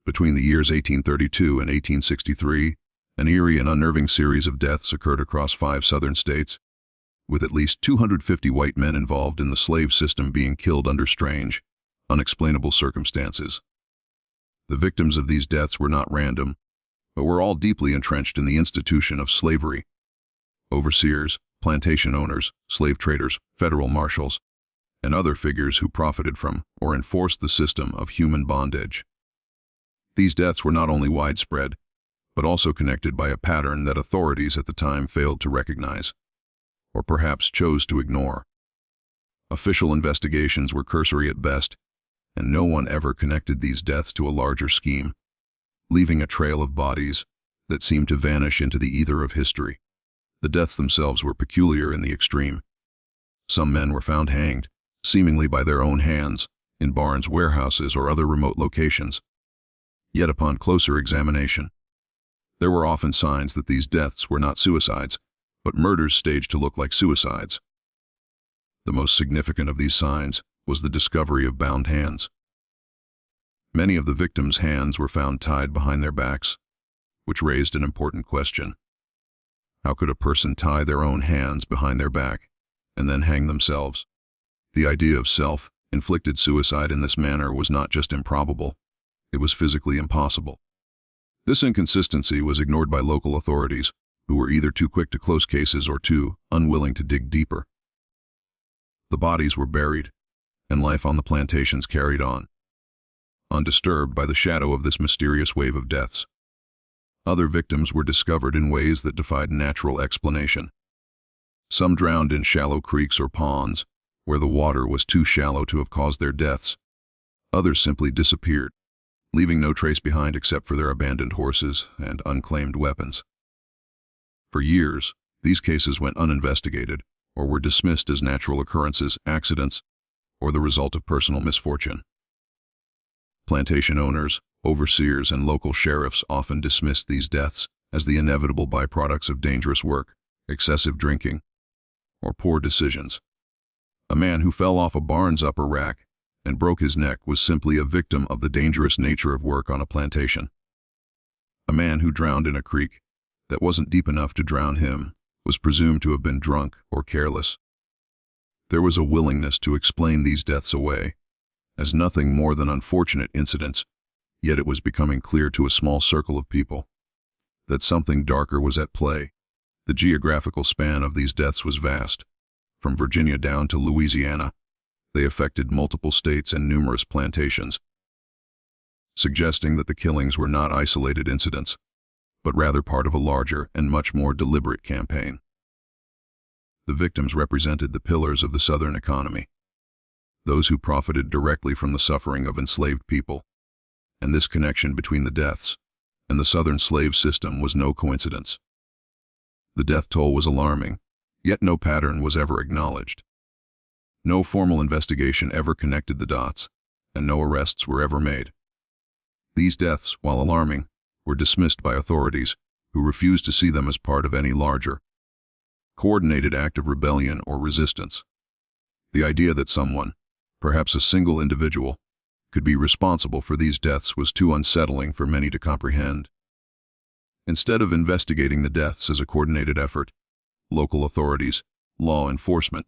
Between the years 1832 and 1863, an eerie and unnerving series of deaths occurred across 5 southern states, with at least 250 white men involved in the slave system being killed under strange, unexplainable circumstances. The victims of these deaths were not random, but were all deeply entrenched in the institution of slavery. Overseers, plantation owners, slave traders, federal marshals, and other figures who profited from or enforced the system of human bondage. These deaths were not only widespread, but also connected by a pattern that authorities at the time failed to recognize, or perhaps chose to ignore. Official investigations were cursory at best, and no one ever connected these deaths to a larger scheme, leaving a trail of bodies that seemed to vanish into the ether of history. The deaths themselves were peculiar in the extreme. Some men were found hanged, seemingly by their own hands, in barns, warehouses, or other remote locations. Yet upon closer examination, there were often signs that these deaths were not suicides, but murders staged to look like suicides. The most significant of these signs was the discovery of bound hands. Many of the victims' hands were found tied behind their backs, which raised an important question. How could a person tie their own hands behind their back and then hang themselves? The idea of self-inflicted suicide in this manner was not just improbable, it was physically impossible. This inconsistency was ignored by local authorities, who were either too quick to close cases or too unwilling to dig deeper. The bodies were buried, and life on the plantations carried on, undisturbed by the shadow of this mysterious wave of deaths. Other victims were discovered in ways that defied natural explanation. Some drowned in shallow creeks or ponds, where the water was too shallow to have caused their deaths. Others simply disappeared, leaving no trace behind except for their abandoned horses and unclaimed weapons. For years, these cases went uninvestigated or were dismissed as natural occurrences, accidents, or the result of personal misfortune. Plantation owners, overseers, and local sheriffs often dismissed these deaths as the inevitable byproducts of dangerous work, excessive drinking, or poor decisions. A man who fell off a barn's upper rack and broke his neck was simply a victim of the dangerous nature of work on a plantation. A man who drowned in a creek that wasn't deep enough to drown him was presumed to have been drunk or careless. There was a willingness to explain these deaths away as nothing more than unfortunate incidents, yet it was becoming clear to a small circle of people that something darker was at play. The geographical span of these deaths was vast. From Virginia down to Louisiana, they affected multiple states and numerous plantations, suggesting that the killings were not isolated incidents, but rather part of a larger and much more deliberate campaign. The victims represented the pillars of the Southern economy, those who profited directly from the suffering of enslaved people, and this connection between the deaths and the Southern slave system was no coincidence. The death toll was alarming, yet no pattern was ever acknowledged. No formal investigation ever connected the dots, and no arrests were ever made. These deaths, while alarming, were dismissed by authorities who refused to see them as part of any larger, coordinated act of rebellion or resistance. The idea that someone, perhaps a single individual, could be responsible for these deaths was too unsettling for many to comprehend. Instead of investigating the deaths as a coordinated effort, local authorities, law enforcement,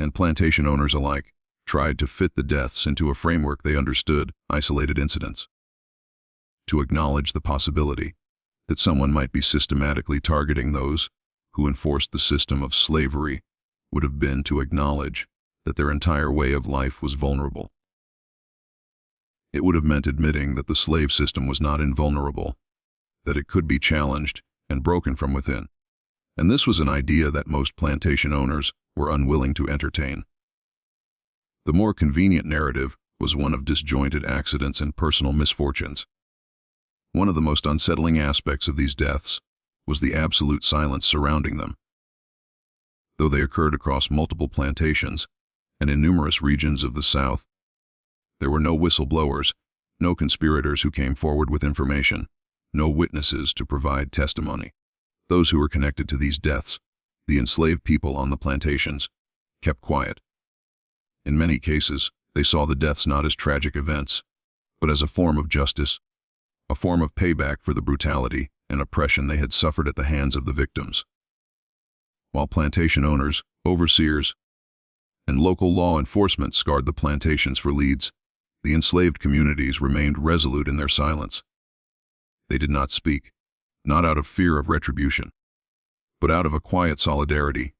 and plantation owners alike tried to fit the deaths into a framework they understood: isolated incidents. To acknowledge the possibility that someone might be systematically targeting those who enforced the system of slavery would have been to acknowledge that their entire way of life was vulnerable. It would have meant admitting that the slave system was not invulnerable, that it could be challenged and broken from within. And this was an idea that most plantation owners were unwilling to entertain. The more convenient narrative was one of disjointed accidents and personal misfortunes. One of the most unsettling aspects of these deaths was the absolute silence surrounding them. Though they occurred across multiple plantations and in numerous regions of the South, there were no whistleblowers, no conspirators who came forward with information, no witnesses to provide testimony. Those who were connected to these deaths, the enslaved people on the plantations, kept quiet. In many cases, they saw the deaths not as tragic events, but as a form of justice, a form of payback for the brutality and oppression they had suffered at the hands of the victims. While plantation owners, overseers, and local law enforcement scoured the plantations for leads, the enslaved communities remained resolute in their silence. They did not speak, not out of fear of retribution, but out of a quiet solidarity,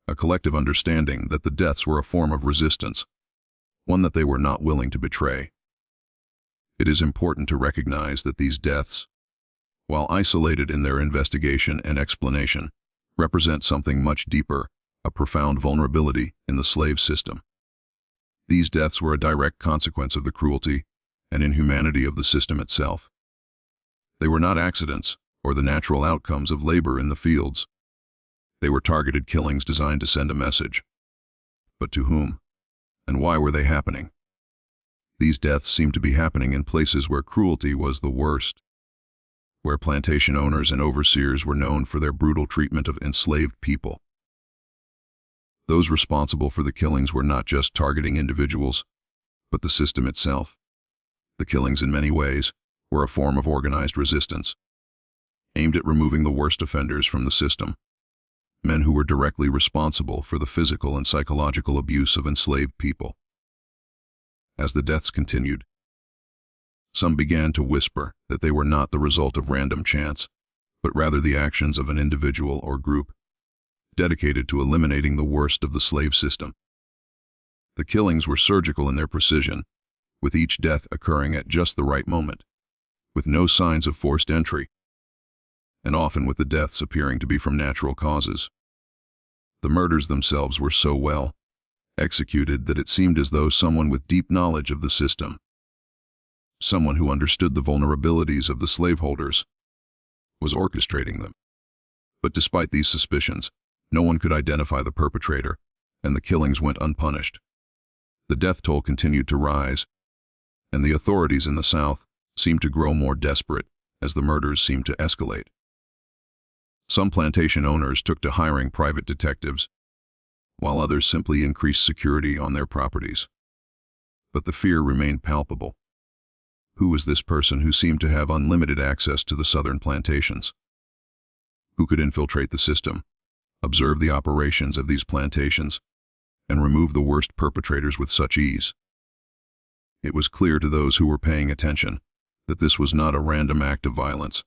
a collective understanding that the deaths were a form of resistance, one that they were not willing to betray. It is important to recognize that these deaths, while isolated in their investigation and explanation, represent something much deeper, a profound vulnerability in the slave system. These deaths were a direct consequence of the cruelty and inhumanity of the system itself. They were not accidents or the natural outcomes of labor in the fields. They were targeted killings designed to send a message. But to whom? And why were they happening? These deaths seemed to be happening in places where cruelty was the worst, where plantation owners and overseers were known for their brutal treatment of enslaved people. Those responsible for the killings were not just targeting individuals, but the system itself. The killings, in many ways, were a form of organized resistance, aimed at removing the worst offenders from the system, men who were directly responsible for the physical and psychological abuse of enslaved people. As the deaths continued, some began to whisper that they were not the result of random chance, but rather the actions of an individual or group dedicated to eliminating the worst of the slave system. The killings were surgical in their precision, with each death occurring at just the right moment, with no signs of forced entry, and often with the deaths appearing to be from natural causes. The murders themselves were so well executed that it seemed as though someone with deep knowledge of the system, someone who understood the vulnerabilities of the slaveholders, was orchestrating them. But despite these suspicions, no one could identify the perpetrator, and the killings went unpunished. The death toll continued to rise, and the authorities in the South seemed to grow more desperate as the murders seemed to escalate. Some plantation owners took to hiring private detectives, while others simply increased security on their properties. But the fear remained palpable. Who was this person who seemed to have unlimited access to the southern plantations? Who could infiltrate the system, observe the operations of these plantations, and remove the worst perpetrators with such ease? It was clear to those who were paying attention that this was not a random act of violence,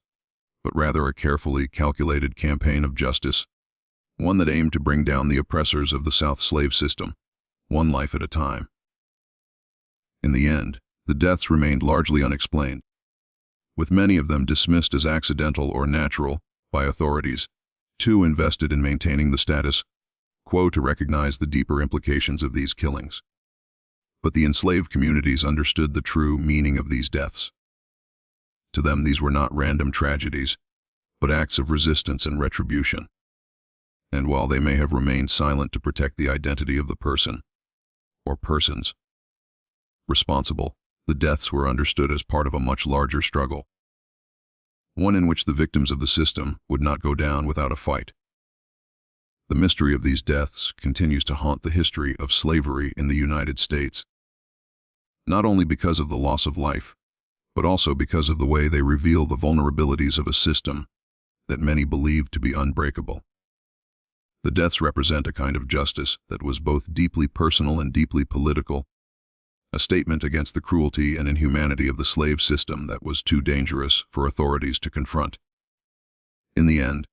but rather a carefully calculated campaign of justice, one that aimed to bring down the oppressors of the South slave system, one life at a time. In the end, the deaths remained largely unexplained, with many of them dismissed as accidental or natural by authorities, too invested in maintaining the status quo to recognize the deeper implications of these killings. But the enslaved communities understood the true meaning of these deaths. To them, these were not random tragedies, but acts of resistance and retribution. And while they may have remained silent to protect the identity of the person, or persons, responsible, the deaths were understood as part of a much larger struggle, one in which the victims of the system would not go down without a fight. The mystery of these deaths continues to haunt the history of slavery in the United States, not only because of the loss of life, but also because of the way they reveal the vulnerabilities of a system that many believed to be unbreakable. The deaths represent a kind of justice that was both deeply personal and deeply political, a statement against the cruelty and inhumanity of the slave system that was too dangerous for authorities to confront. In the end,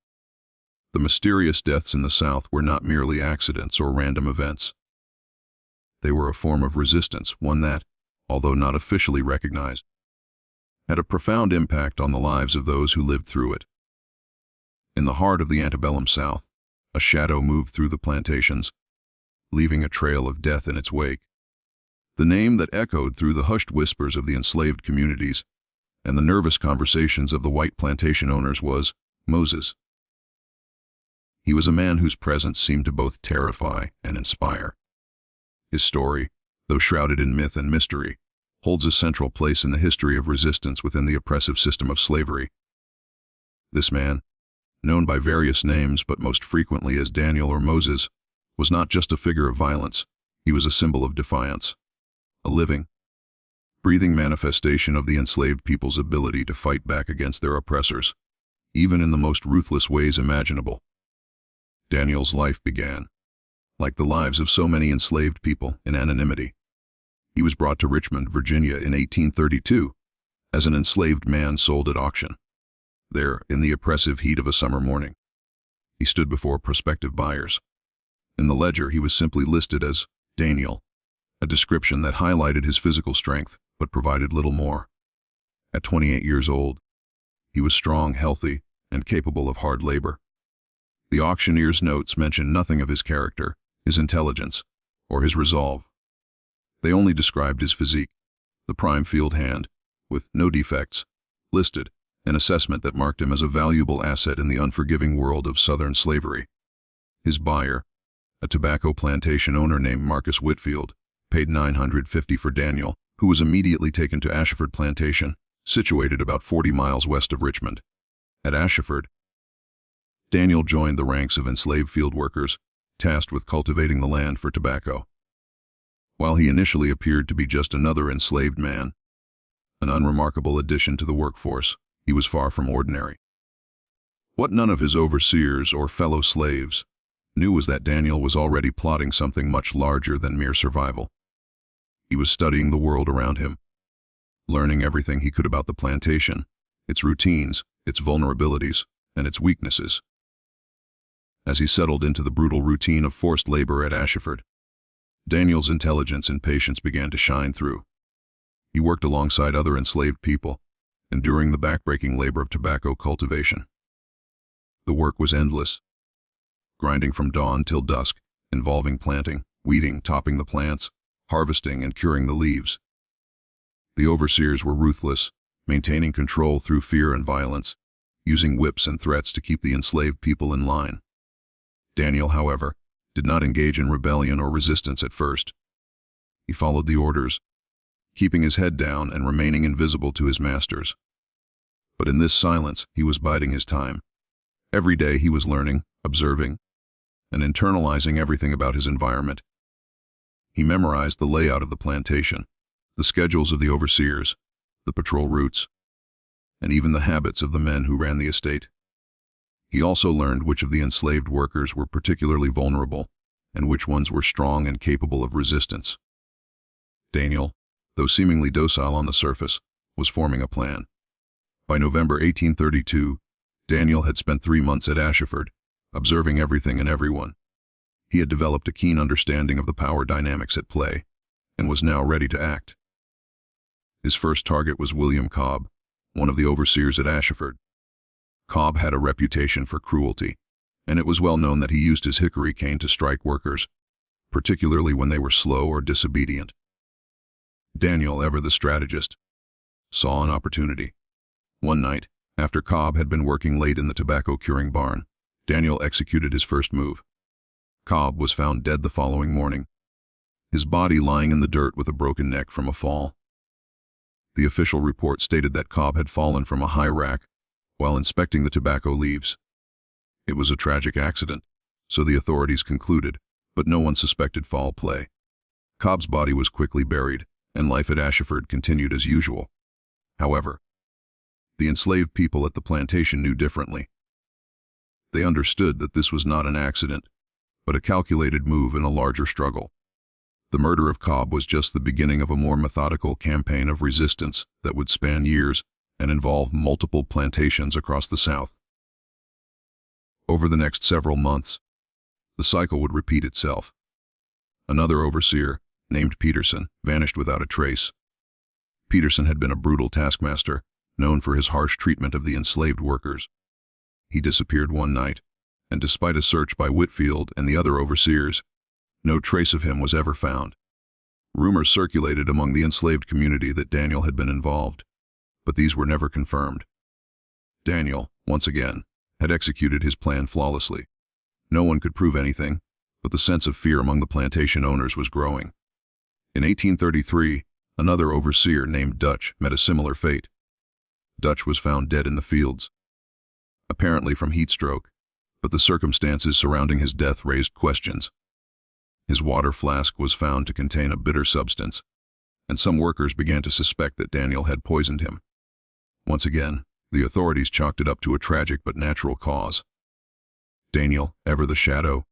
the mysterious deaths in the South were not merely accidents or random events. They were a form of resistance, one that, although not officially recognized, had a profound impact on the lives of those who lived through it. In the heart of the Antebellum South, a shadow moved through the plantations, leaving a trail of death in its wake. The name that echoed through the hushed whispers of the enslaved communities and the nervous conversations of the white plantation owners was Moses. He was a man whose presence seemed to both terrify and inspire. His story, though shrouded in myth and mystery, holds a central place in the history of resistance within the oppressive system of slavery. This man, known by various names but most frequently as Daniel or Moses, was not just a figure of violence, he was a symbol of defiance, a living, breathing manifestation of the enslaved people's ability to fight back against their oppressors, even in the most ruthless ways imaginable. Daniel's life began, like the lives of so many enslaved people, in anonymity. He was brought to Richmond, Virginia in 1832 as an enslaved man sold at auction. There, in the oppressive heat of a summer morning, he stood before prospective buyers. In the ledger, he was simply listed as Daniel, a description that highlighted his physical strength but provided little more. At 28 years old, he was strong, healthy, and capable of hard labor. The auctioneer's notes mention nothing of his character, his intelligence, or his resolve. They only described his physique, the prime field hand, with no defects, listed, an assessment that marked him as a valuable asset in the unforgiving world of Southern slavery. His buyer, a tobacco plantation owner named Marcus Whitfield, paid $950 for Daniel, who was immediately taken to Ashford Plantation, situated about 40 miles west of Richmond. At Ashford, Daniel joined the ranks of enslaved field workers, tasked with cultivating the land for tobacco. While he initially appeared to be just another enslaved man, an unremarkable addition to the workforce, he was far from ordinary. What none of his overseers or fellow slaves knew was that Daniel was already plotting something much larger than mere survival. He was studying the world around him, learning everything he could about the plantation, its routines, its vulnerabilities, and its weaknesses. As he settled into the brutal routine of forced labor at Ashford, Daniel's intelligence and patience began to shine through. He worked alongside other enslaved people, enduring the backbreaking labor of tobacco cultivation. The work was endless, grinding from dawn till dusk, involving planting, weeding, topping the plants, harvesting, and curing the leaves. The overseers were ruthless, maintaining control through fear and violence, using whips and threats to keep the enslaved people in line. Daniel, however, did not engage in rebellion or resistance at first. He followed the orders, keeping his head down and remaining invisible to his masters. But in this silence, he was biding his time. Every day he was learning, observing, and internalizing everything about his environment. He memorized the layout of the plantation, the schedules of the overseers, the patrol routes, and even the habits of the men who ran the estate. He also learned which of the enslaved workers were particularly vulnerable and which ones were strong and capable of resistance. Daniel, though seemingly docile on the surface, was forming a plan. By November 1832, Daniel had spent 3 months at Ashford, observing everything and everyone. He had developed a keen understanding of the power dynamics at play, and was now ready to act. His first target was William Cobb, one of the overseers at Ashford. Cobb had a reputation for cruelty, and it was well known that he used his hickory cane to strike workers, particularly when they were slow or disobedient. Daniel, ever the strategist, saw an opportunity. One night, after Cobb had been working late in the tobacco curing barn, Daniel executed his first move. Cobb was found dead the following morning, his body lying in the dirt with a broken neck from a fall. The official report stated that Cobb had fallen from a high rack while inspecting the tobacco leaves. It was a tragic accident, so the authorities concluded, but no one suspected foul play. Cobb's body was quickly buried, and life at Ashford continued as usual. However, the enslaved people at the plantation knew differently. They understood that this was not an accident, but a calculated move in a larger struggle. The murder of Cobb was just the beginning of a more methodical campaign of resistance that would span years and involve multiple plantations across the South. Over the next several months, the cycle would repeat itself. Another overseer, named Peterson, vanished without a trace. Peterson had been a brutal taskmaster, known for his harsh treatment of the enslaved workers. He disappeared one night, and despite a search by Whitfield and the other overseers, no trace of him was ever found. Rumors circulated among the enslaved community that Daniel had been involved, but these were never confirmed. Daniel, once again, had executed his plan flawlessly. No one could prove anything, but the sense of fear among the plantation owners was growing. In 1833, another overseer named Dutch met a similar fate. Dutch was found dead in the fields, apparently from heat stroke, but the circumstances surrounding his death raised questions. His water flask was found to contain a bitter substance, and some workers began to suspect that Daniel had poisoned him. Once again, the authorities chalked it up to a tragic but natural cause. Daniel, ever the shadow,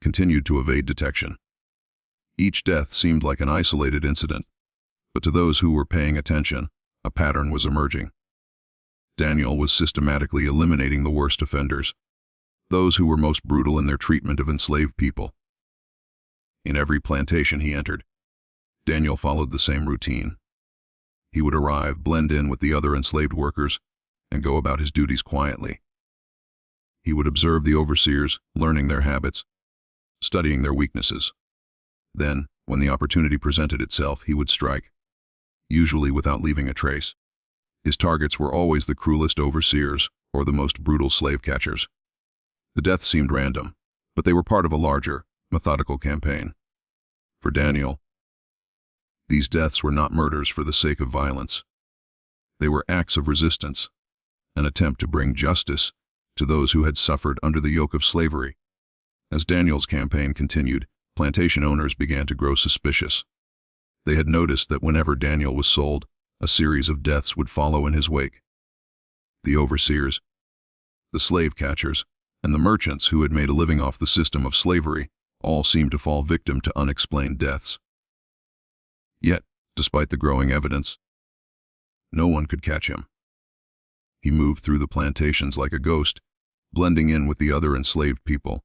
continued to evade detection. Each death seemed like an isolated incident, but to those who were paying attention, a pattern was emerging. Daniel was systematically eliminating the worst offenders, those who were most brutal in their treatment of enslaved people. In every plantation he entered, Daniel followed the same routine. He would arrive, blend in with the other enslaved workers, and go about his duties quietly. He would observe the overseers, learning their habits, studying their weaknesses. Then, when the opportunity presented itself, he would strike, usually without leaving a trace. His targets were always the cruelest overseers or the most brutal slave catchers. The deaths seemed random, but they were part of a larger, methodical campaign. For Daniel, these deaths were not murders for the sake of violence. They were acts of resistance, an attempt to bring justice to those who had suffered under the yoke of slavery. As Daniel's campaign continued, plantation owners began to grow suspicious. They had noticed that whenever Daniel was sold, a series of deaths would follow in his wake. The overseers, the slave catchers, and the merchants who had made a living off the system of slavery all seemed to fall victim to unexplained deaths. Yet, despite the growing evidence, no one could catch him. He moved through the plantations like a ghost, blending in with the other enslaved people,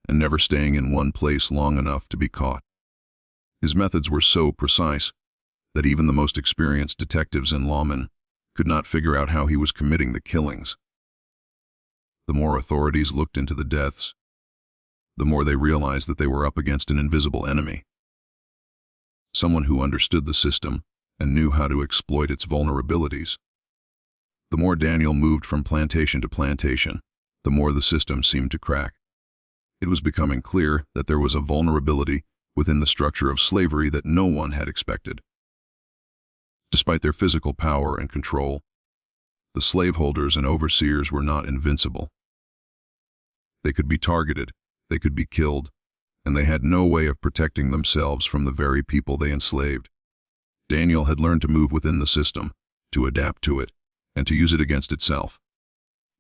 and never staying in one place long enough to be caught. His methods were so precise that even the most experienced detectives and lawmen could not figure out how he was committing the killings. The more authorities looked into the deaths, the more they realized that they were up against an invisible enemy. Someone who understood the system and knew how to exploit its vulnerabilities. The more Daniel moved from plantation to plantation, the more the system seemed to crack. It was becoming clear that there was a vulnerability within the structure of slavery that no one had expected. Despite their physical power and control, the slaveholders and overseers were not invincible. They could be targeted, they could be killed, and they had no way of protecting themselves from the very people they enslaved. Daniel had learned to move within the system, to adapt to it, and to use it against itself.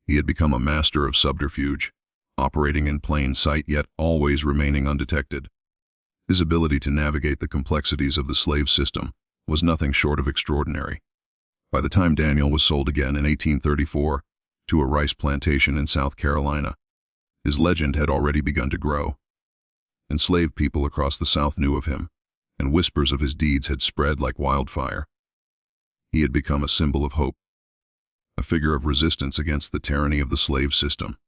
He had become a master of subterfuge, operating in plain sight yet always remaining undetected. His ability to navigate the complexities of the slave system was nothing short of extraordinary. By the time Daniel was sold again in 1834 to a rice plantation in South Carolina, his legend had already begun to grow. Enslaved people across the South knew of him, and whispers of his deeds had spread like wildfire. He had become a symbol of hope, a figure of resistance against the tyranny of the slave system.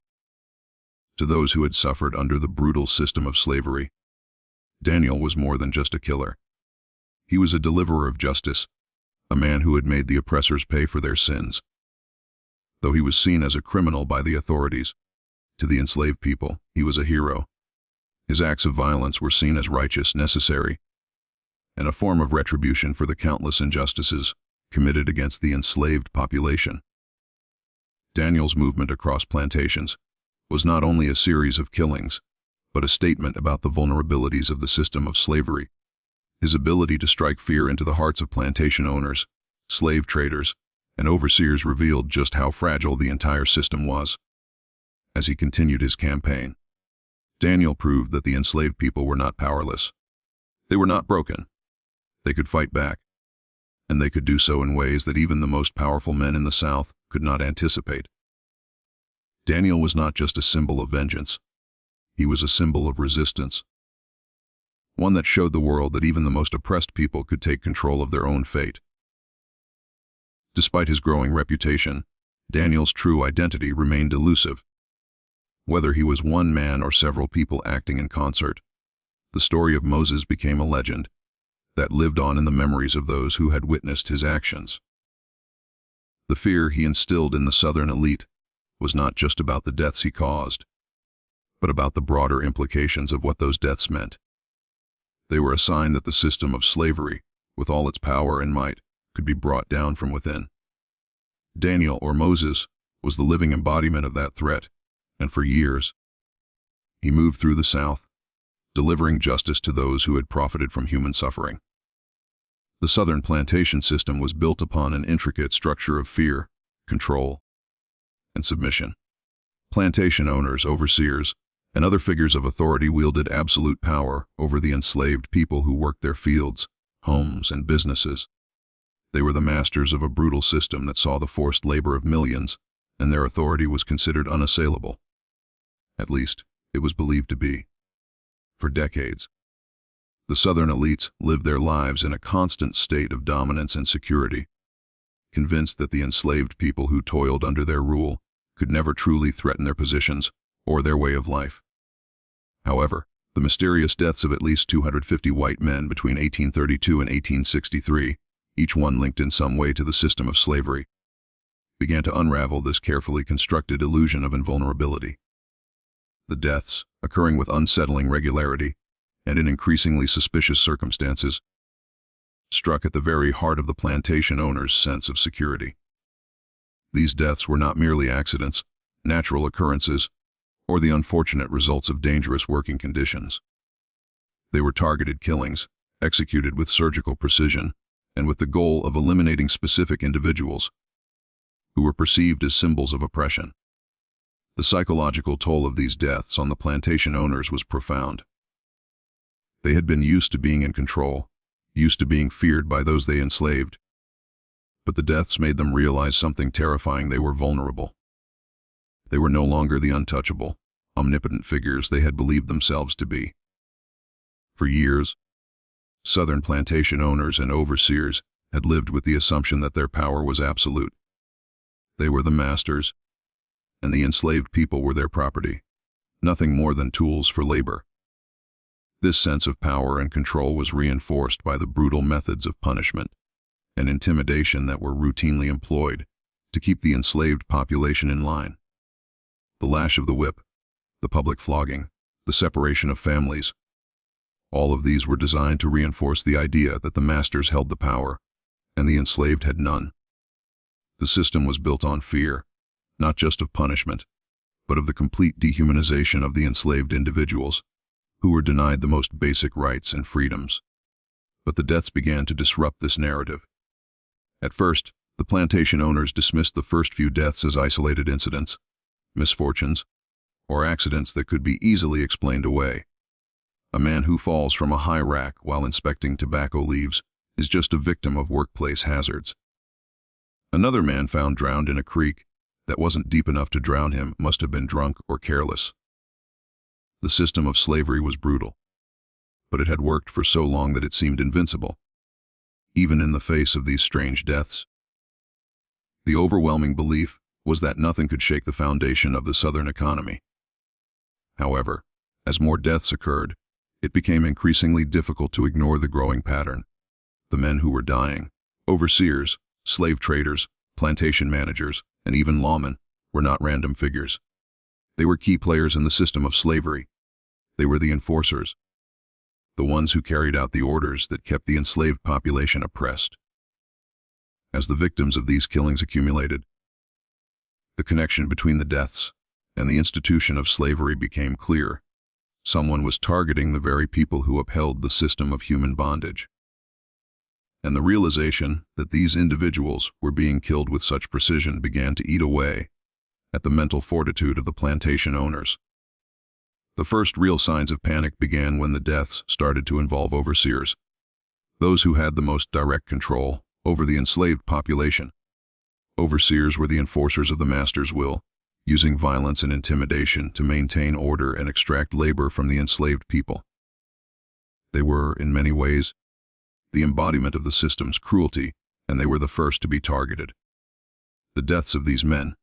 To those who had suffered under the brutal system of slavery, Daniel was more than just a killer. He was a deliverer of justice, a man who had made the oppressors pay for their sins. Though he was seen as a criminal by the authorities, to the enslaved people, he was a hero. His acts of violence were seen as righteous, necessary, and a form of retribution for the countless injustices committed against the enslaved population. Daniel's movement across plantations was not only a series of killings, but a statement about the vulnerabilities of the system of slavery. His ability to strike fear into the hearts of plantation owners, slave traders, and overseers revealed just how fragile the entire system was. As he continued his campaign, Daniel proved that the enslaved people were not powerless. They were not broken. They could fight back, and they could do so in ways that even the most powerful men in the South could not anticipate. Daniel was not just a symbol of vengeance. He was a symbol of resistance. One that showed the world that even the most oppressed people could take control of their own fate. Despite his growing reputation, Daniel's true identity remained elusive. Whether he was one man or several people acting in concert, the story of Moses became a legend that lived on in the memories of those who had witnessed his actions. The fear he instilled in the Southern elite was not just about the deaths he caused, but about the broader implications of what those deaths meant. They were a sign that the system of slavery, with all its power and might, could be brought down from within. Daniel, or Moses, was the living embodiment of that threat, and for years, he moved through the South, delivering justice to those who had profited from human suffering. The Southern plantation system was built upon an intricate structure of fear, control, and submission. Plantation owners, overseers, and other figures of authority wielded absolute power over the enslaved people who worked their fields, homes, and businesses. They were the masters of a brutal system that saw the forced labor of millions, and their authority was considered unassailable. At least, it was believed to be. For decades, the Southern elites lived their lives in a constant state of dominance and security, convinced that the enslaved people who toiled under their rule could never truly threaten their positions or their way of life. However, the mysterious deaths of at least 250 white men between 1832 and 1863, each one linked in some way to the system of slavery, began to unravel this carefully constructed illusion of invulnerability. The deaths, occurring with unsettling regularity and in increasingly suspicious circumstances, struck at the very heart of the plantation owners' sense of security. These deaths were not merely accidents, natural occurrences, or the unfortunate results of dangerous working conditions. They were targeted killings, executed with surgical precision, and with the goal of eliminating specific individuals who were perceived as symbols of oppression. The psychological toll of these deaths on the plantation owners was profound. They had been used to being in control, used to being feared by those they enslaved, but the deaths made them realize something terrifying: they were vulnerable. They were no longer the untouchable, omnipotent figures they had believed themselves to be. For years, Southern plantation owners and overseers had lived with the assumption that their power was absolute. They were the masters, and the enslaved people were their property, nothing more than tools for labor. This sense of power and control was reinforced by the brutal methods of punishment and intimidation that were routinely employed to keep the enslaved population in line. The lash of the whip, the public flogging, the separation of families, all of these were designed to reinforce the idea that the masters held the power and the enslaved had none. The system was built on fear, not just of punishment, but of the complete dehumanization of the enslaved individuals, who were denied the most basic rights and freedoms. But the deaths began to disrupt this narrative. At first, the plantation owners dismissed the first few deaths as isolated incidents, misfortunes, or accidents that could be easily explained away. A man who falls from a high rack while inspecting tobacco leaves is just a victim of workplace hazards. Another man found drowned in a creek that wasn't deep enough to drown him must have been drunk or careless. The system of slavery was brutal, but it had worked for so long that it seemed invincible, even in the face of these strange deaths. The overwhelming belief was that nothing could shake the foundation of the Southern economy. However, as more deaths occurred, it became increasingly difficult to ignore the growing pattern. The men who were dying, overseers, slave traders, plantation managers, and even lawmen, were not random figures. They were key players in the system of slavery. They were the enforcers, the ones who carried out the orders that kept the enslaved population oppressed. As the victims of these killings accumulated, the connection between the deaths and the institution of slavery became clear. Someone was targeting the very people who upheld the system of human bondage. And the realization that these individuals were being killed with such precision began to eat away at the mental fortitude of the plantation owners. The first real signs of panic began when the deaths started to involve overseers, those who had the most direct control over the enslaved population. Overseers were the enforcers of the master's will, using violence and intimidation to maintain order and extract labor from the enslaved people. They were, in many ways, the embodiment of the system's cruelty, and they were the first to be targeted. The deaths of these men,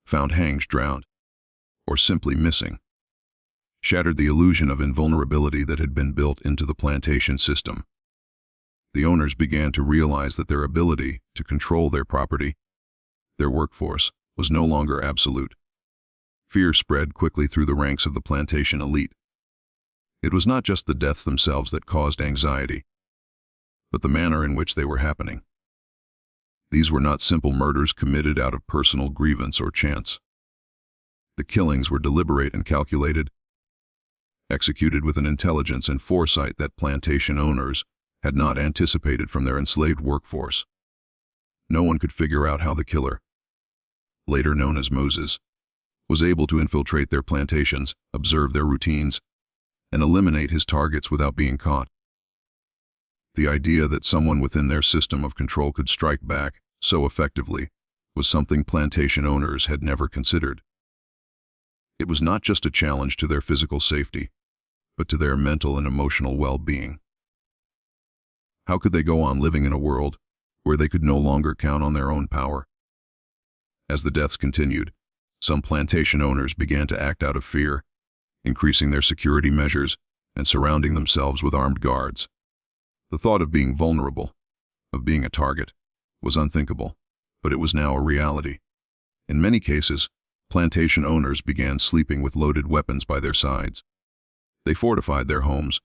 found hanged, drowned, or simply missing, shattered the illusion of invulnerability that had been built into the plantation system. The owners began to realize that their ability to control their property, their workforce, was no longer absolute. Fear spread quickly through the ranks of the plantation elite. It was not just the deaths themselves that caused anxiety, but the manner in which they were happening. These were not simple murders committed out of personal grievance or chance. The killings were deliberate and calculated, executed with an intelligence and foresight that plantation owners had not anticipated from their enslaved workforce. No one could figure out how the killer, later known as Moses, was able to infiltrate their plantations, observe their routines, and eliminate his targets without being caught. The idea that someone within their system of control could strike back so effectively was something plantation owners had never considered. It was not just a challenge to their physical safety, but to their mental and emotional well-being. How could they go on living in a world where they could no longer count on their own power? As the deaths continued, some plantation owners began to act out of fear, increasing their security measures and surrounding themselves with armed guards. The thought of being vulnerable, of being a target, was unthinkable, but it was now a reality. In many cases, plantation owners began sleeping with loaded weapons by their sides. They fortified their homes,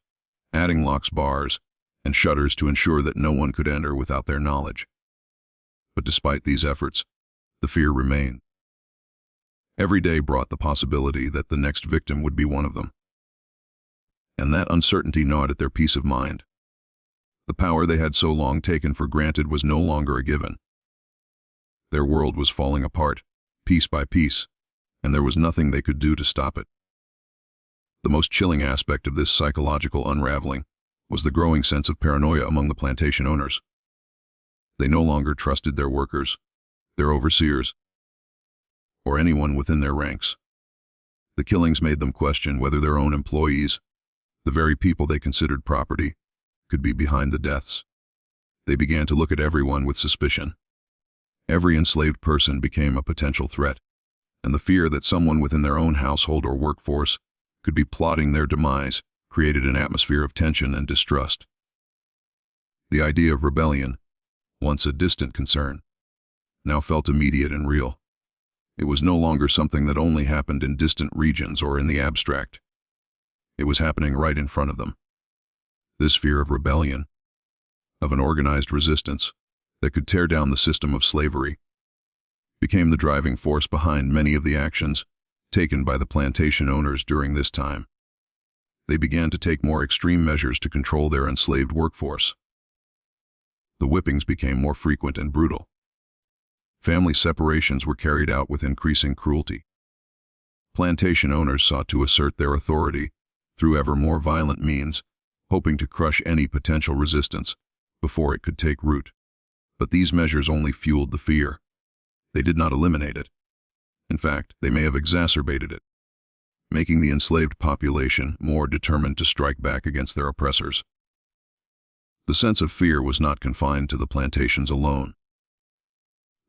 adding locks, bars, and shutters to ensure that no one could enter without their knowledge. But despite these efforts, the fear remained. Every day brought the possibility that the next victim would be one of them. And that uncertainty gnawed at their peace of mind. The power they had so long taken for granted was no longer a given. Their world was falling apart, piece by piece, and there was nothing they could do to stop it. The most chilling aspect of this psychological unraveling was the growing sense of paranoia among the plantation owners. They no longer trusted their workers, their overseers, or anyone within their ranks. The killings made them question whether their own employees, the very people they considered property, could be behind the deaths. They began to look at everyone with suspicion. Every enslaved person became a potential threat, and the fear that someone within their own household or workforce could be plotting their demise created an atmosphere of tension and distrust. The idea of rebellion, once a distant concern, now felt immediate and real. It was no longer something that only happened in distant regions or in the abstract. It was happening right in front of them. This fear of rebellion, of an organized resistance that could tear down the system of slavery, became the driving force behind many of the actions taken by the plantation owners during this time. They began to take more extreme measures to control their enslaved workforce. The whippings became more frequent and brutal. Family separations were carried out with increasing cruelty. Plantation owners sought to assert their authority through ever more violent means, hoping to crush any potential resistance before it could take root. But these measures only fueled the fear. They did not eliminate it. In fact, they may have exacerbated it, making the enslaved population more determined to strike back against their oppressors. The sense of fear was not confined to the plantations alone.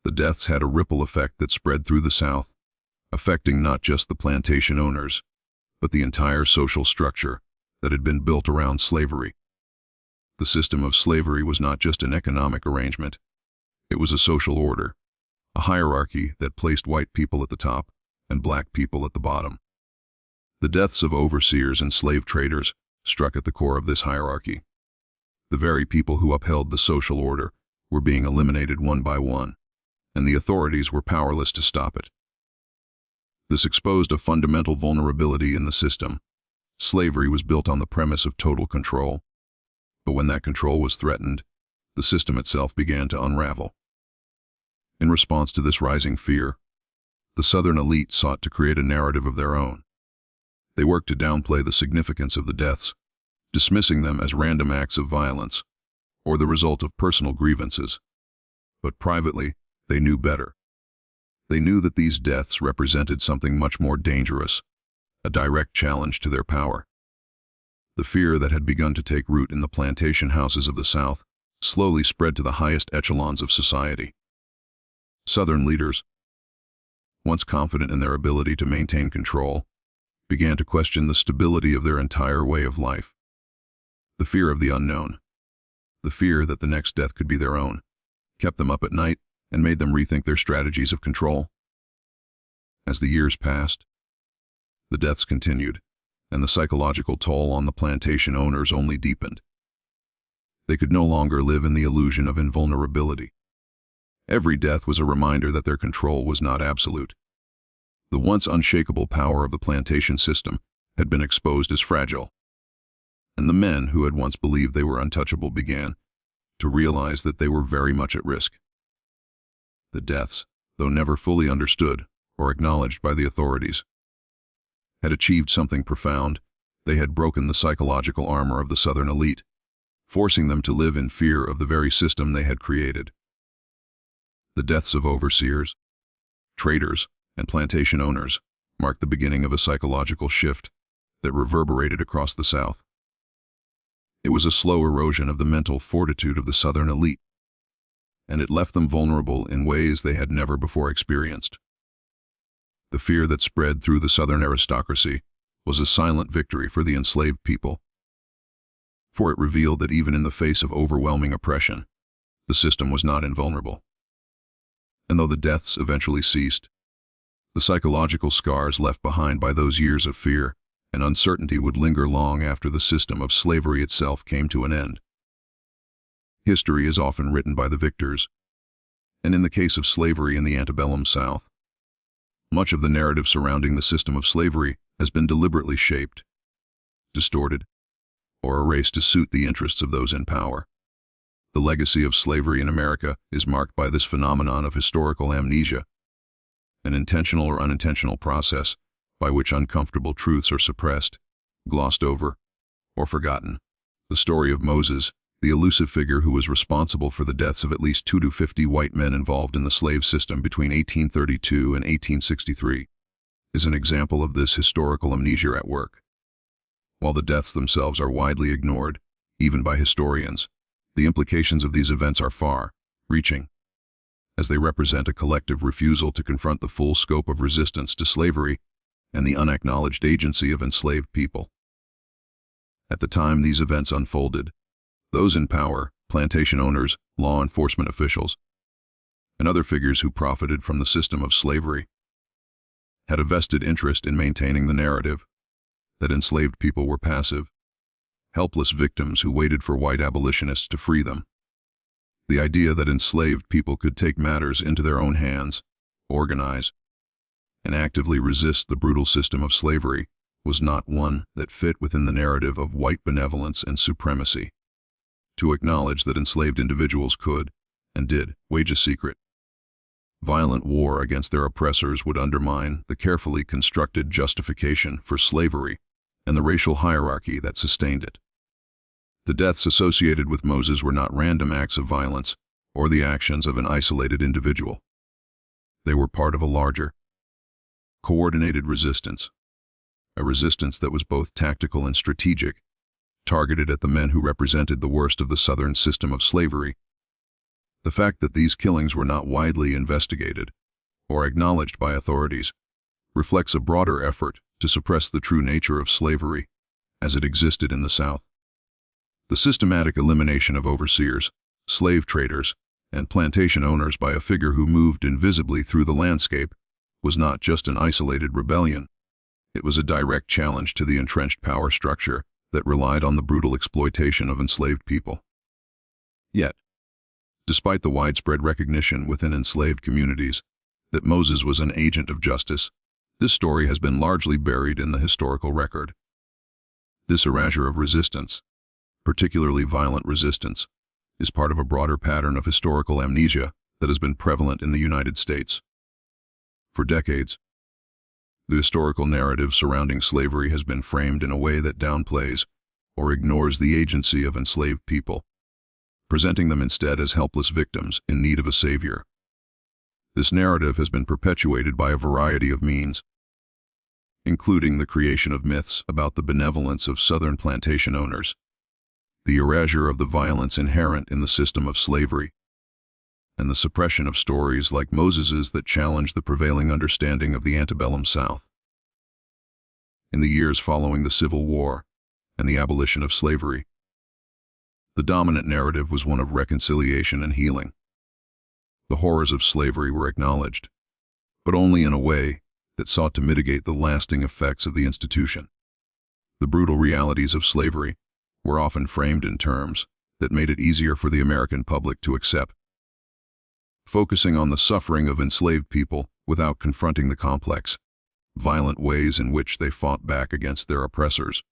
The deaths had a ripple effect that spread through the South, affecting not just the plantation owners, but the entire social structure that had been built around slavery. The system of slavery was not just an economic arrangement. It was a social order, a hierarchy that placed white people at the top and black people at the bottom. The deaths of overseers and slave traders struck at the core of this hierarchy. The very people who upheld the social order were being eliminated one by one, and the authorities were powerless to stop it. This exposed a fundamental vulnerability in the system. Slavery was built on the premise of total control, but when that control was threatened, the system itself began to unravel. In response to this rising fear, the Southern elite sought to create a narrative of their own. They worked to downplay the significance of the deaths, dismissing them as random acts of violence or the result of personal grievances. But privately, they knew better. They knew that these deaths represented something much more dangerous, a direct challenge to their power. The fear that had begun to take root in the plantation houses of the South slowly spread to the highest echelons of society. Southern leaders, once confident in their ability to maintain control, began to question the stability of their entire way of life. The fear of the unknown, the fear that the next death could be their own, kept them up at night and made them rethink their strategies of control. As the years passed, the deaths continued, and the psychological toll on the plantation owners only deepened. They could no longer live in the illusion of invulnerability. Every death was a reminder that their control was not absolute. The once unshakable power of the plantation system had been exposed as fragile. and the men who had once believed they were untouchable began to realize that they were very much at risk. The deaths, though never fully understood or acknowledged by the authorities, had achieved something profound. They had broken the psychological armor of the Southern elite, forcing them to live in fear of the very system they had created. The deaths of overseers, traders, and plantation owners marked the beginning of a psychological shift that reverberated across the South. It was a slow erosion of the mental fortitude of the Southern elite, and it left them vulnerable in ways they had never before experienced. The fear that spread through the Southern aristocracy was a silent victory for the enslaved people, for it revealed that even in the face of overwhelming oppression, the system was not invulnerable. And though the deaths eventually ceased, the psychological scars left behind by those years of fear and uncertainty would linger long after the system of slavery itself came to an end. History is often written by the victors, and in the case of slavery in the antebellum South, much of the narrative surrounding the system of slavery has been deliberately shaped, distorted, or erased to suit the interests of those in power. The legacy of slavery in America is marked by this phenomenon of historical amnesia, an intentional or unintentional process by which uncomfortable truths are suppressed, glossed over, or forgotten. The story of Moses, the elusive figure who was responsible for the deaths of at least 2 to 50 white men involved in the slave system between 1832 and 1863, is an example of this historical amnesia at work. While the deaths themselves are widely ignored, even by historians, the implications of these events are far-reaching, as they represent a collective refusal to confront the full scope of resistance to slavery and the unacknowledged agency of enslaved people. At the time these events unfolded, those in power, plantation owners, law enforcement officials, and other figures who profited from the system of slavery, had a vested interest in maintaining the narrative that enslaved people were passive, helpless victims who waited for white abolitionists to free them. The idea that enslaved people could take matters into their own hands, organize, and actively resist the brutal system of slavery was not one that fit within the narrative of white benevolence and supremacy. To acknowledge that enslaved individuals could, and did, wage a secret, violent war against their oppressors would undermine the carefully constructed justification for slavery and the racial hierarchy that sustained it. The deaths associated with Moses were not random acts of violence or the actions of an isolated individual. They were part of a larger, coordinated resistance, a resistance that was both tactical and strategic, targeted at the men who represented the worst of the Southern system of slavery. The fact that these killings were not widely investigated or acknowledged by authorities reflects a broader effort to suppress the true nature of slavery as it existed in the South. The systematic elimination of overseers, slave traders, and plantation owners by a figure who moved invisibly through the landscape was not just an isolated rebellion. It was a direct challenge to the entrenched power structure that relied on the brutal exploitation of enslaved people. Yet, despite the widespread recognition within enslaved communities that Moses was an agent of justice, this story has been largely buried in the historical record. This erasure of resistance, particularly violent resistance, is part of a broader pattern of historical amnesia that has been prevalent in the United States. For decades, the historical narrative surrounding slavery has been framed in a way that downplays or ignores the agency of enslaved people, presenting them instead as helpless victims in need of a savior. This narrative has been perpetuated by a variety of means, including the creation of myths about the benevolence of Southern plantation owners, the erasure of the violence inherent in the system of slavery, and the suppression of stories like Moses's that challenge the prevailing understanding of the antebellum South. In the years following the Civil War and the abolition of slavery, the dominant narrative was one of reconciliation and healing. The horrors of slavery were acknowledged, but only in a way that sought to mitigate the lasting effects of the institution. The brutal realities of slavery were often framed in terms that made it easier for the American public to accept, focusing on the suffering of enslaved people without confronting the complex, violent ways in which they fought back against their oppressors.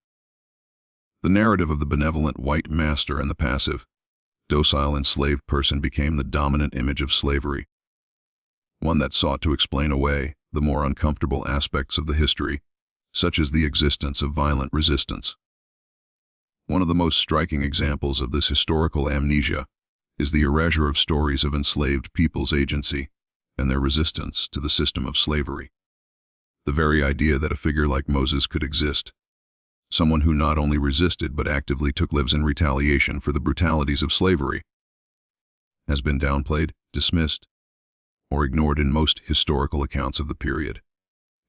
The narrative of the benevolent white master and the passive, docile enslaved person became the dominant image of slavery, one that sought to explain away the more uncomfortable aspects of the history, such as the existence of violent resistance. One of the most striking examples of this historical amnesia is the erasure of stories of enslaved people's agency and their resistance to the system of slavery. The very idea that a figure like Moses could exist, someone who not only resisted but actively took lives in retaliation for the brutalities of slavery, has been downplayed, dismissed, or ignored in most historical accounts of the period.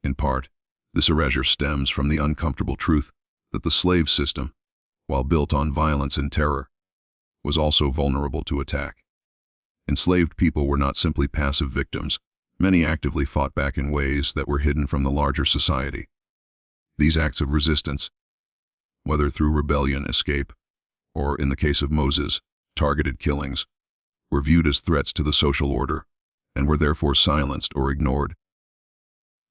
In part, this erasure stems from the uncomfortable truth that the slave system, while built on violence and terror, was also vulnerable to attack. Enslaved people were not simply passive victims. Many actively fought back in ways that were hidden from the larger society. These acts of resistance, whether through rebellion, escape, or, in the case of Moses, targeted killings, were viewed as threats to the social order and were therefore silenced or ignored.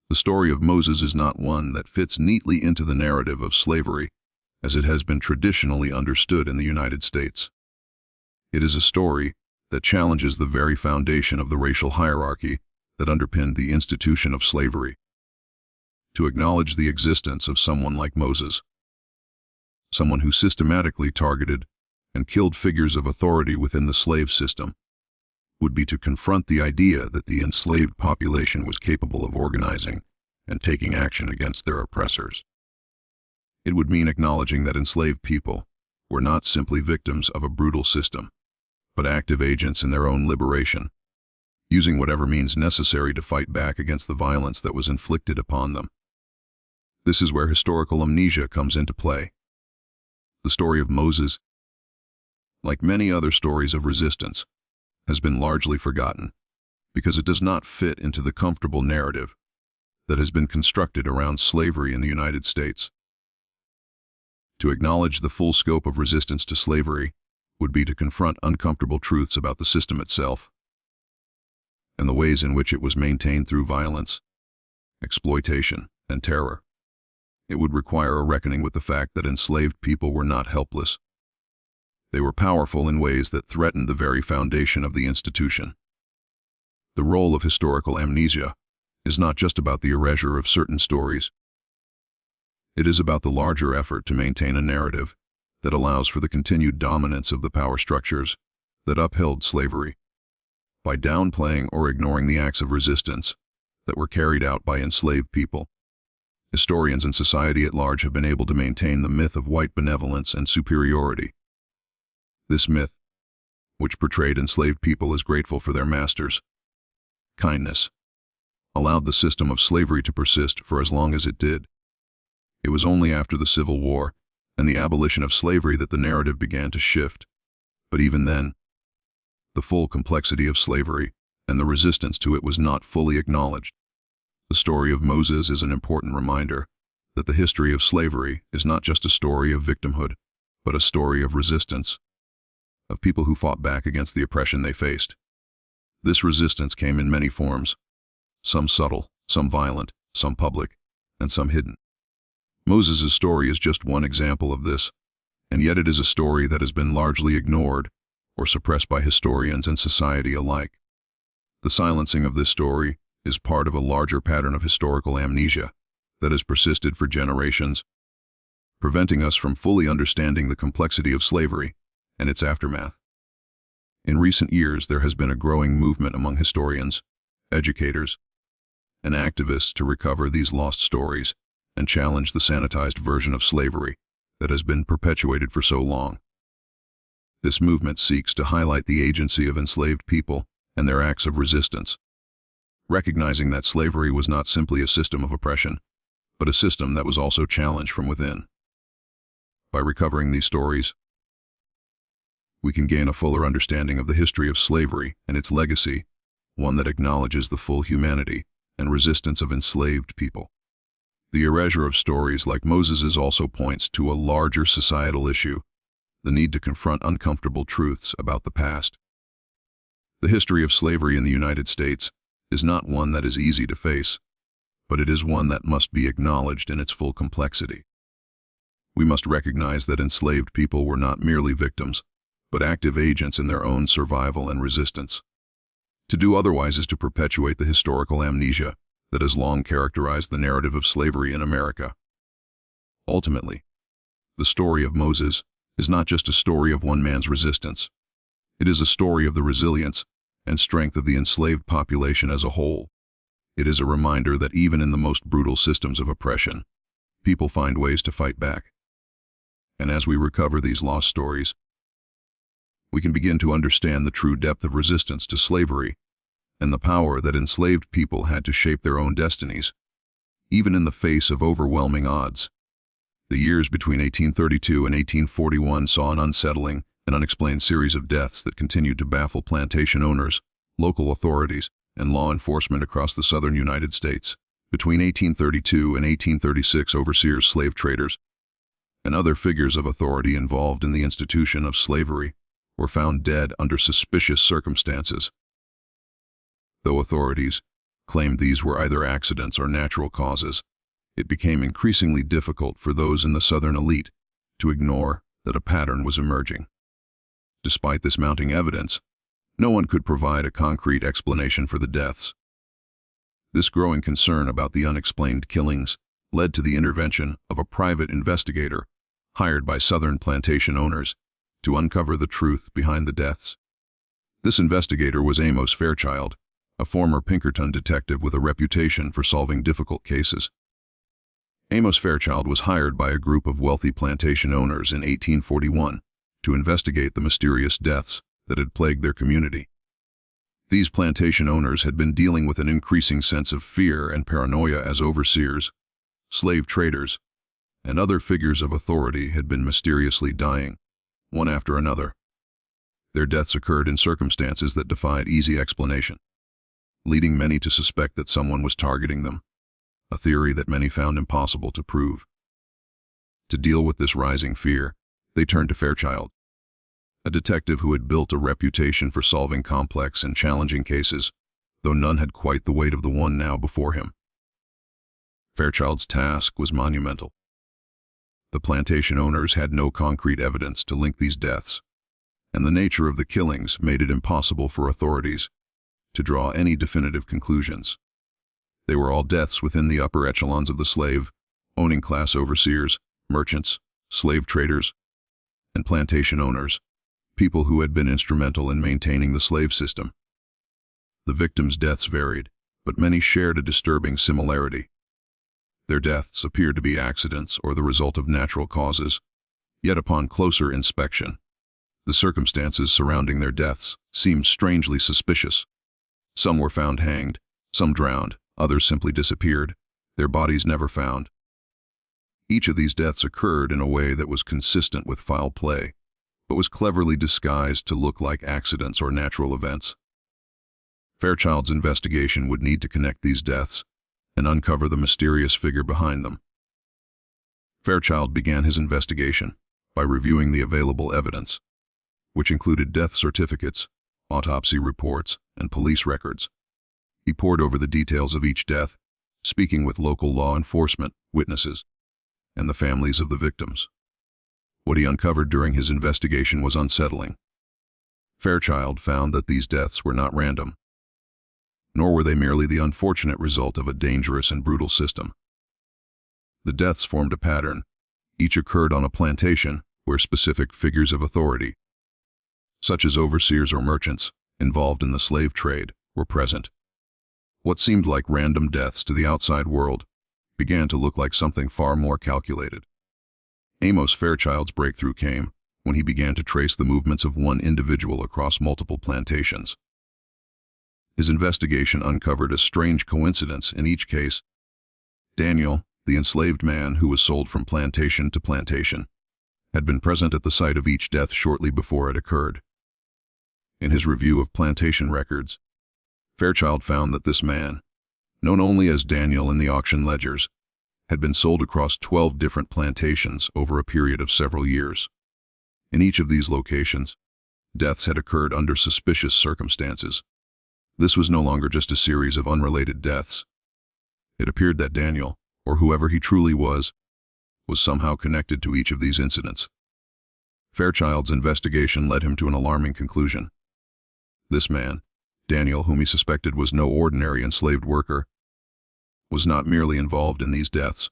The story of Moses is not one that fits neatly into the narrative of slavery as it has been traditionally understood in the United States. It is a story that challenges the very foundation of the racial hierarchy that underpinned the institution of slavery. To acknowledge the existence of someone like Moses, someone who systematically targeted and killed figures of authority within the slave system, would be to confront the idea that the enslaved population was capable of organizing and taking action against their oppressors. It would mean acknowledging that enslaved people were not simply victims of a brutal system, but active agents in their own liberation, using whatever means necessary to fight back against the violence that was inflicted upon them. This is where historical amnesia comes into play. The story of Moses, like many other stories of resistance, has been largely forgotten because it does not fit into the comfortable narrative that has been constructed around slavery in the United States. To acknowledge the full scope of resistance to slavery would be to confront uncomfortable truths about the system itself and the ways in which it was maintained through violence, exploitation, and terror. It would require a reckoning with the fact that enslaved people were not helpless. They were powerful in ways that threatened the very foundation of the institution. The role of historical amnesia is not just about the erasure of certain stories. It is about the larger effort to maintain a narrative that allows for the continued dominance of the power structures that upheld slavery. By downplaying or ignoring the acts of resistance that were carried out by enslaved people, historians and society at large have been able to maintain the myth of white benevolence and superiority. This myth, which portrayed enslaved people as grateful for their masters' kindness, allowed the system of slavery to persist for as long as it did. It was only after the Civil War and the abolition of slavery that the narrative began to shift. But even then, the full complexity of slavery and the resistance to it was not fully acknowledged. The story of Moses is an important reminder that the history of slavery is not just a story of victimhood, but a story of resistance, of people who fought back against the oppression they faced. This resistance came in many forms, some subtle, some violent, some public, and some hidden. Moses' story is just one example of this, and yet it is a story that has been largely ignored or suppressed by historians and society alike. The silencing of this story is part of a larger pattern of historical amnesia that has persisted for generations, preventing us from fully understanding the complexity of slavery and its aftermath. In recent years, there has been a growing movement among historians, educators, and activists to recover these lost stories and challenge the sanitized version of slavery that has been perpetuated for so long. This movement seeks to highlight the agency of enslaved people and their acts of resistance, recognizing that slavery was not simply a system of oppression, but a system that was also challenged from within. By recovering these stories, we can gain a fuller understanding of the history of slavery and its legacy, one that acknowledges the full humanity and resistance of enslaved people. The erasure of stories like Moses's also points to a larger societal issue, the need to confront uncomfortable truths about the past. The history of slavery in the United States is not one that is easy to face, but it is one that must be acknowledged in its full complexity. we must recognize that enslaved people were not merely victims, but active agents in their own survival and resistance. To do otherwise is to perpetuate the historical amnesia that has long characterized the narrative of slavery in America. Ultimately, the story of Moses is not just a story of one man's resistance. It is a story of the resilience and strength of the enslaved population as a whole. It is a reminder that even in the most brutal systems of oppression, people find ways to fight back. And as we recover these lost stories, we can begin to understand the true depth of resistance to slavery and the power that enslaved people had to shape their own destinies, even in the face of overwhelming odds. The years between 1832 and 1841 saw an unsettling and unexplained series of deaths that continued to baffle plantation owners, local authorities, and law enforcement across the southern United States. Between 1832 and 1836, overseers, slave traders, and other figures of authority involved in the institution of slavery were found dead under suspicious circumstances. Though authorities claimed these were either accidents or natural causes, it became increasingly difficult for those in the Southern elite to ignore that a pattern was emerging. Despite this mounting evidence, no one could provide a concrete explanation for the deaths. This growing concern about the unexplained killings led to the intervention of a private investigator hired by Southern plantation owners to uncover the truth behind the deaths. This investigator was Amos Fairchild, a former Pinkerton detective with a reputation for solving difficult cases. Amos Fairchild was hired by a group of wealthy plantation owners in 1841 to investigate the mysterious deaths that had plagued their community. These plantation owners had been dealing with an increasing sense of fear and paranoia as overseers, slave traders, and other figures of authority had been mysteriously dying, one after another. Their deaths occurred in circumstances that defied easy explanation, leading many to suspect that someone was targeting them, a theory that many found impossible to prove. To deal with this rising fear, they turned to Fairchild, a detective who had built a reputation for solving complex and challenging cases, though none had quite the weight of the one now before him. Fairchild's task was monumental. The plantation owners had no concrete evidence to link these deaths, and the nature of the killings made it impossible for authorities to draw any definitive conclusions. They were all deaths within the upper echelons of the slave-owning class: overseers, merchants, slave traders, and plantation owners, people who had been instrumental in maintaining the slave system. The victims' deaths varied, but many shared a disturbing similarity. Their deaths appeared to be accidents or the result of natural causes, yet upon closer inspection, the circumstances surrounding their deaths seemed strangely suspicious. Some were found hanged, some drowned, others simply disappeared, their bodies never found. Each of these deaths occurred in a way that was consistent with foul play, but was cleverly disguised to look like accidents or natural events. Fairchild's investigation would need to connect these deaths and uncover the mysterious figure behind them. Fairchild began his investigation by reviewing the available evidence, which included death certificates, autopsy reports, and police records. He pored over the details of each death, speaking with local law enforcement, witnesses, and the families of the victims. What he uncovered during his investigation was unsettling. Fairchild found that these deaths were not random, nor were they merely the unfortunate result of a dangerous and brutal system. The deaths formed a pattern. Each occurred on a plantation where specific figures of authority, such as overseers or merchants involved in the slave trade, were present. What seemed like random deaths to the outside world began to look like something far more calculated. Amos Fairchild's breakthrough came when he began to trace the movements of one individual across multiple plantations. His investigation uncovered a strange coincidence in each case. Daniel, the enslaved man who was sold from plantation to plantation, had been present at the site of each death shortly before it occurred. In his review of plantation records, Fairchild found that this man, known only as Daniel in the auction ledgers, had been sold across 12 different plantations over a period of several years. In each of these locations, deaths had occurred under suspicious circumstances. This was no longer just a series of unrelated deaths. It appeared that Daniel, or whoever he truly was was somehow connected to each of these incidents. Fairchild's investigation led him to an alarming conclusion. This man, Daniel, whom he suspected was no ordinary enslaved worker, was not merely involved in these deaths,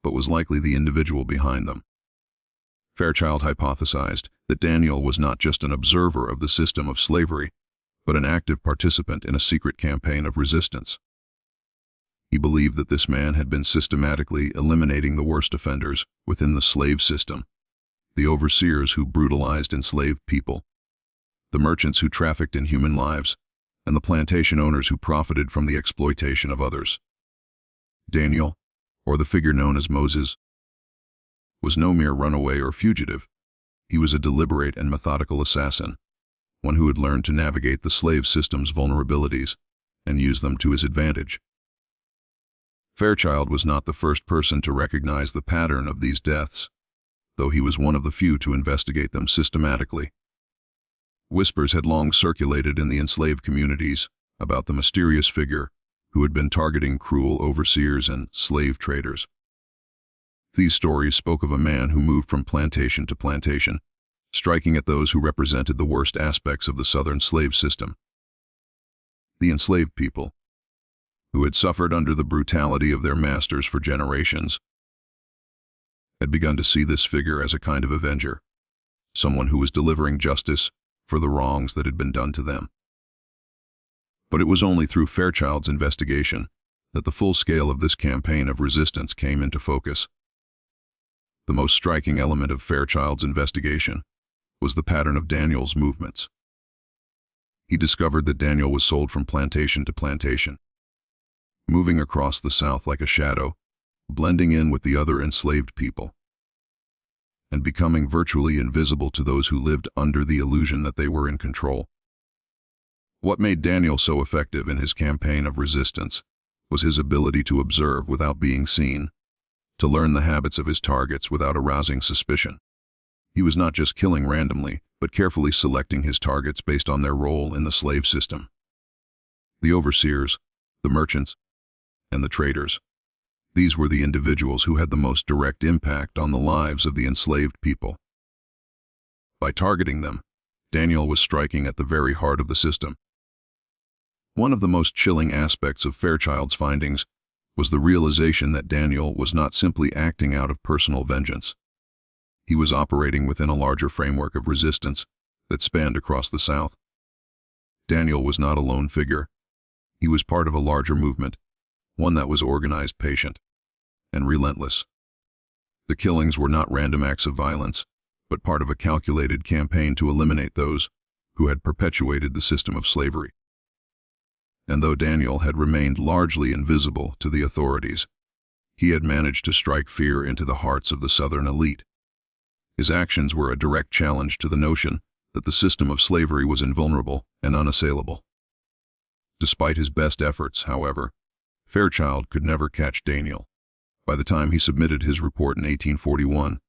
but was likely the individual behind them. Fairchild hypothesized that Daniel was not just an observer of the system of slavery, but an active participant in a secret campaign of resistance. He believed that this man had been systematically eliminating the worst offenders within the slave system, the overseers who brutalized enslaved people, the merchants who trafficked in human lives, and the plantation owners who profited from the exploitation of others. Daniel, or the figure known as Moses, was no mere runaway or fugitive. He was a deliberate and methodical assassin, one who had learned to navigate the slave system's vulnerabilities and use them to his advantage. Fairchild was not the first person to recognize the pattern of these deaths, though he was one of the few to investigate them systematically. Whispers had long circulated in the enslaved communities about the mysterious figure who had been targeting cruel overseers and slave traders. These stories spoke of a man who moved from plantation to plantation, striking at those who represented the worst aspects of the Southern slave system. The enslaved people, who had suffered under the brutality of their masters for generations, had begun to see this figure as a kind of avenger, someone who was delivering justice for the wrongs that had been done to them. But it was only through Fairchild's investigation that the full scale of this campaign of resistance came into focus. The most striking element of Fairchild's investigation was the pattern of Daniel's movements. He discovered that Daniel was sold from plantation to plantation, moving across the South like a shadow, blending in with the other enslaved people, and becoming virtually invisible to those who lived under the illusion that they were in control. What made Daniel so effective in his campaign of resistance was his ability to observe without being seen, to learn the habits of his targets without arousing suspicion. He was not just killing randomly, but carefully selecting his targets based on their role in the slave system. The overseers, the merchants, and the traders. These were the individuals who had the most direct impact on the lives of the enslaved people. By targeting them, Daniel was striking at the very heart of the system. One of the most chilling aspects of Fairchild's findings was the realization that Daniel was not simply acting out of personal vengeance. He was operating within a larger framework of resistance that spanned across the South. Daniel was not a lone figure. He was part of a larger movement, one that was organized, patient, and relentless. The killings were not random acts of violence, but part of a calculated campaign to eliminate those who had perpetuated the system of slavery. And though Daniel had remained largely invisible to the authorities, he had managed to strike fear into the hearts of the Southern elite. His actions were a direct challenge to the notion that the system of slavery was invulnerable and unassailable. Despite his best efforts, however, Fairchild could never catch Daniel. By the time he submitted his report in 1841,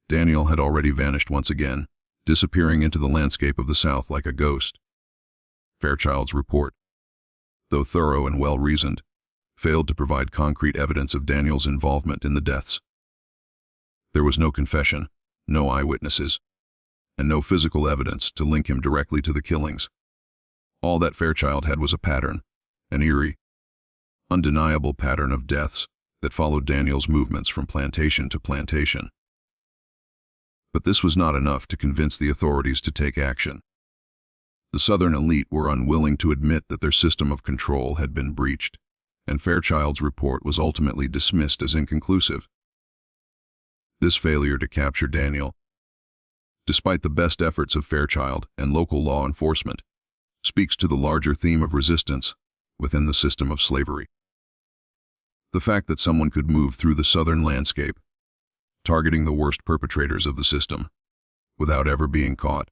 Daniel had already vanished once again, disappearing into the landscape of the South like a ghost. Fairchild's report, though thorough and well-reasoned, failed to provide concrete evidence of Daniel's involvement in the deaths. There was no confession, no eyewitnesses, and no physical evidence to link him directly to the killings. All that Fairchild had was a pattern, an eerie, undeniable pattern of deaths that followed Daniel's movements from plantation to plantation. But this was not enough to convince the authorities to take action. The Southern elite were unwilling to admit that their system of control had been breached, and Fairchild's report was ultimately dismissed as inconclusive. This failure to capture Daniel, despite the best efforts of Fairchild and local law enforcement, speaks to the larger theme of resistance within the system of slavery. The fact that someone could move through the Southern landscape, targeting the worst perpetrators of the system, without ever being caught,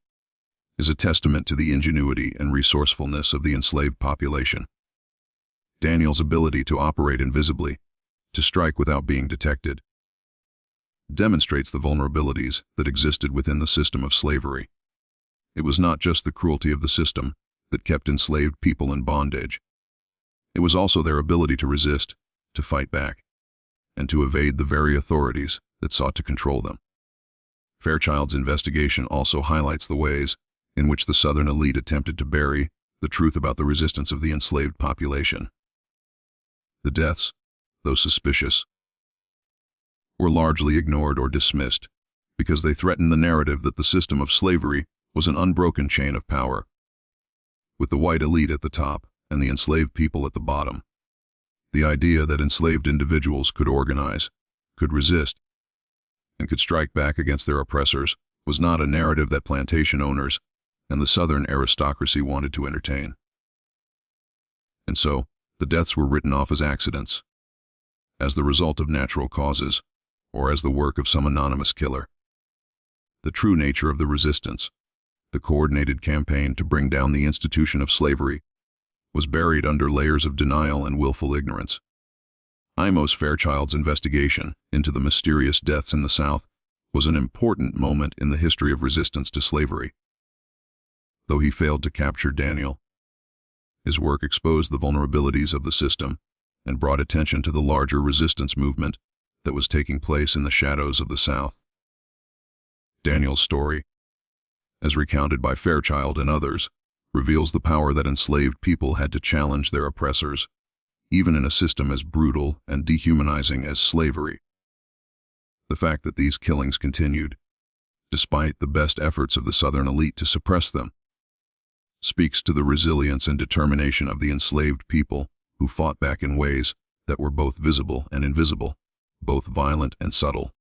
is a testament to the ingenuity and resourcefulness of the enslaved population. Daniel's ability to operate invisibly, to strike without being detected, demonstrates the vulnerabilities that existed within the system of slavery. It was not just the cruelty of the system that kept enslaved people in bondage. It was also their ability to resist, to fight back, and to evade the very authorities that sought to control them. Fairchild's investigation also highlights the ways in which the Southern elite attempted to bury the truth about the resistance of the enslaved population. The deaths, though suspicious, were largely ignored or dismissed because they threatened the narrative that the system of slavery was an unbroken chain of power, with the white elite at the top and the enslaved people at the bottom. The idea that enslaved individuals could organize, could resist, and could strike back against their oppressors was not a narrative that plantation owners and the Southern aristocracy wanted to entertain. And so, the deaths were written off as accidents, as the result of natural causes, or as the work of some anonymous killer. The true nature of the resistance, the coordinated campaign to bring down the institution of slavery, was buried under layers of denial and willful ignorance. Amos Fairchild's investigation into the mysterious deaths in the South was an important moment in the history of resistance to slavery. Though he failed to capture Daniel, his work exposed the vulnerabilities of the system and brought attention to the larger resistance movement that was taking place in the shadows of the South. Daniel's story, as recounted by Fairchild and others, reveals the power that enslaved people had to challenge their oppressors, even in a system as brutal and dehumanizing as slavery. The fact that these killings continued, despite the best efforts of the Southern elite to suppress them, speaks to the resilience and determination of the enslaved people who fought back in ways that were both visible and invisible, both violent and subtle.